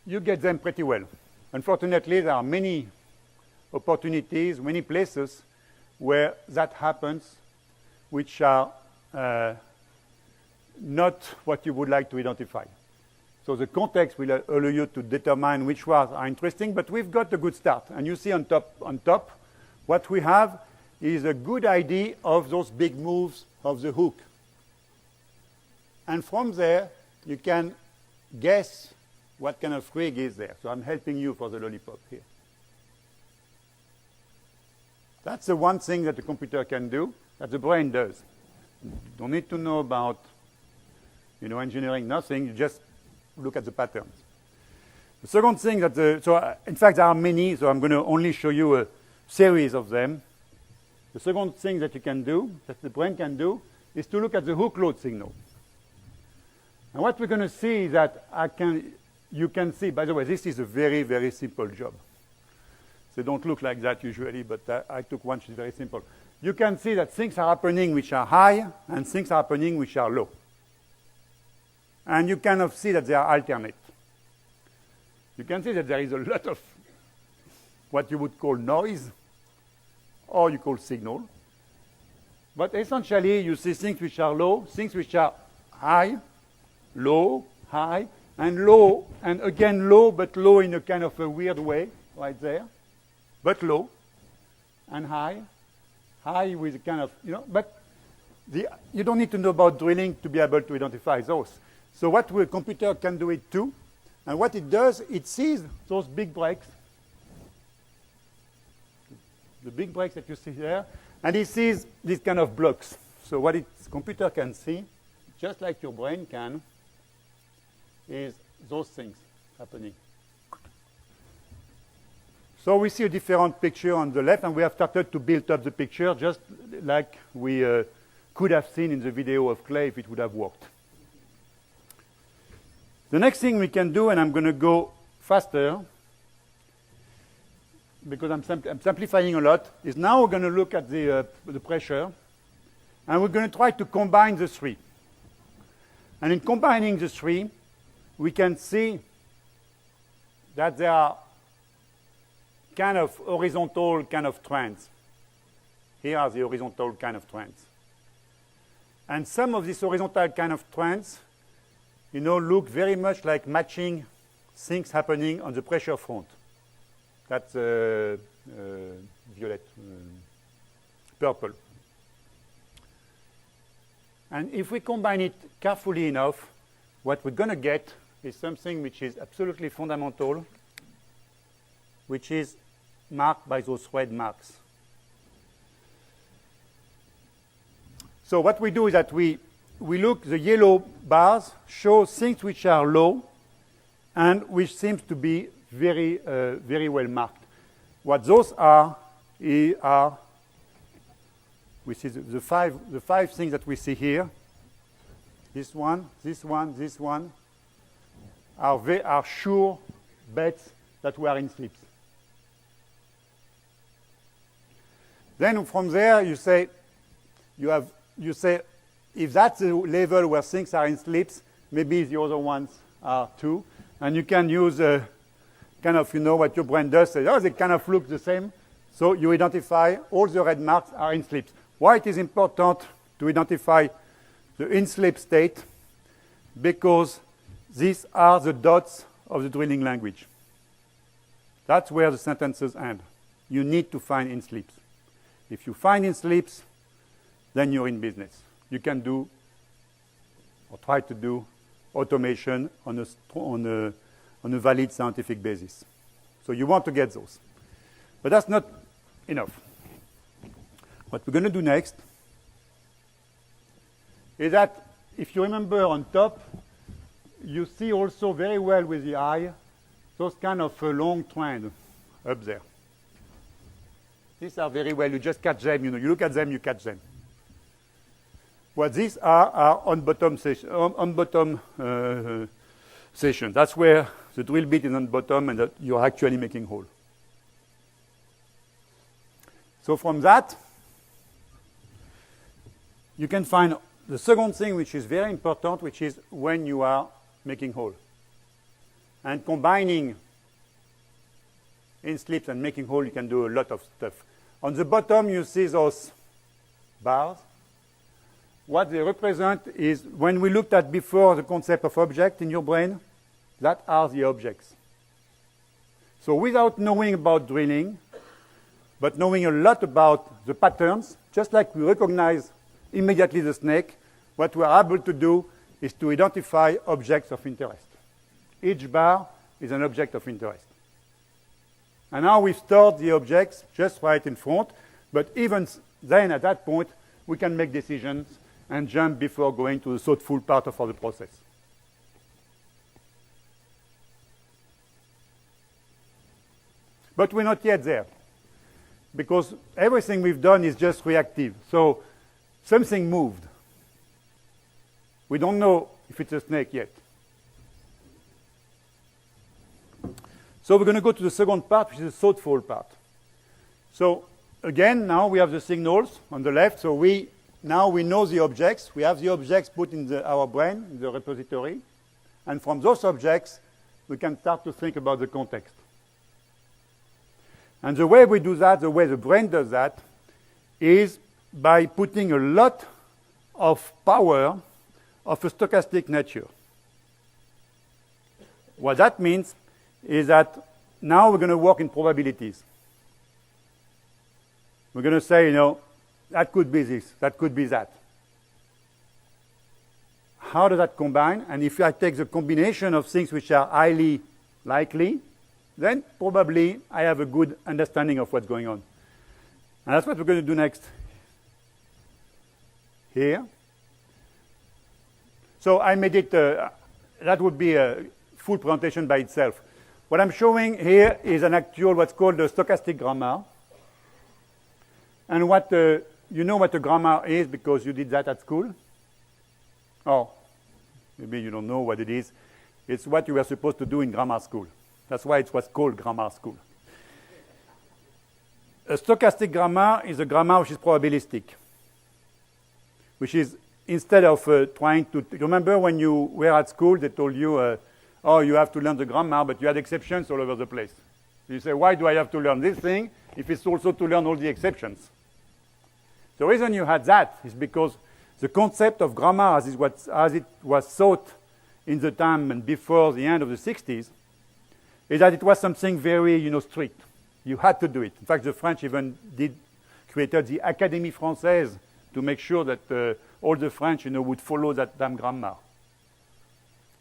you get them pretty well. Unfortunately, there are many opportunities, many places where that happens, which are not what you would like to identify. So the context will allow you to determine which ones are interesting, but we've got a good start. And you see on top, what we have is a good idea of those big moves of the hook. And from there, you can guess what kind of rig is there. So I'm helping you for the lollipop here. That's the one thing that the computer can do, that the brain does. You don't need to know about engineering, nothing. You just look at the patterns. The second thing that in fact, there are many, so I'm going to only show you a series of them. The second thing that you can do, that the brain can do, is to look at the hook load signal. And what we're going to see is that you can see, by the way, this is a very, very simple job. They don't look like that usually, but I took one which is very simple. You can see that things are happening which are high and things are happening which are low. And you kind of see that they are alternate. You can see that there is a lot of what you would call noise, or you call signal. But essentially, you see things which are low, things which are high, low, high, and low, and again low, but low in a kind of a weird way, right there. But low, and high with a kind of, but you don't need to know about drilling to be able to identify those. So what a computer can do it too, and what it does, it sees those big breaks, the big breaks that you see there, and it sees these kind of blocks. So what its computer can see, just like your brain can, is those things happening. So we see a different picture on the left, and we have started to build up the picture just like we could have seen in the video of Clay if it would have worked. The next thing we can do, and I'm going to go faster because I'm simplifying a lot, is now we're going to look at the pressure, and we're going to try to combine the three. And in combining the three, we can see that there are kind of horizontal kind of trends. Here are the horizontal kind of trends. And some of these horizontal kind of trends, look very much like matching things happening on the pressure front. That's violet, purple. And if we combine it carefully enough, what we're going to get is something which is absolutely fundamental, which is marked by those red marks. So what we do is that we look, the yellow bars show things which are low and which seems to be very, very well marked. What those are, we see the five things that we see here. This one, this one, this one are sure bets that we are in slips. Then from there, you say if that's the level where things are in slips, maybe the other ones are too, and you can use kind of what your brain does. Say, they kind of look the same, so you identify all the red marks are in slips. Why it is important to identify the in slip state? Because these are the dots of the drilling language. That's where the sentences end. You need to find in slips. If you find in slips, then you're in business. You can do, or try to do, automation on a valid scientific basis. So you want to get those. But that's not enough. What we're going to do next is that, if you remember on top, you see also very well with the eye those kind of long trends up there. These are very well, you just catch them, you look at them, you catch them. What these are on bottom session. That's where the drill bit is on bottom and that you're actually making hole. So from that, you can find the second thing which is very important, which is when you are making hole. And combining in slips and making hole, you can do a lot of stuff. On the bottom, you see those bars. What they represent is, when we looked at before the concept of object in your brain, that are the objects. So without knowing about drilling, but knowing a lot about the patterns, just like we recognize immediately the snake, what we are able to do is to identify objects of interest. Each bar is an object of interest. And now we've stored the objects just right in front, but even then, at that point, we can make decisions and jump before going to the thoughtful part of the process. But we're not yet there, because everything we've done is just reactive. So something moved. We don't know if it's a snake yet. So we're going to go to the second part, which is the thoughtful part. So again, now we have the signals on the left. So now we know the objects. We have the objects put in our brain, in the repository. And from those objects, we can start to think about the context. And the way we do that, the way the brain does that, is by putting a lot of power of a stochastic nature. What that means is that now we're going to work in probabilities. We're going to say, that could be this, that could be that. How does that combine? And if I take the combination of things which are highly likely, then probably I have a good understanding of what's going on. And that's what we're going to do next here. So I made it, that would be a full presentation by itself. What I'm showing here is an actual, what's called a stochastic grammar. And you know what a grammar is because you did that at school? Oh, maybe you don't know what it is. It's what you were supposed to do in grammar school. That's why it was called grammar school. A stochastic grammar is a grammar which is probabilistic, which is instead of trying to... Remember when you were at school, they told you, oh, you have to learn the grammar, but you had exceptions all over the place. You say, why do I have to learn this thing if it's also to learn all the exceptions? The reason you had that is because the concept of grammar as it was thought in the time and before the end of the 60s is that it was something very, strict. You had to do it. In fact, the French even created the Académie Française to make sure that all the French, would follow that damn grammar.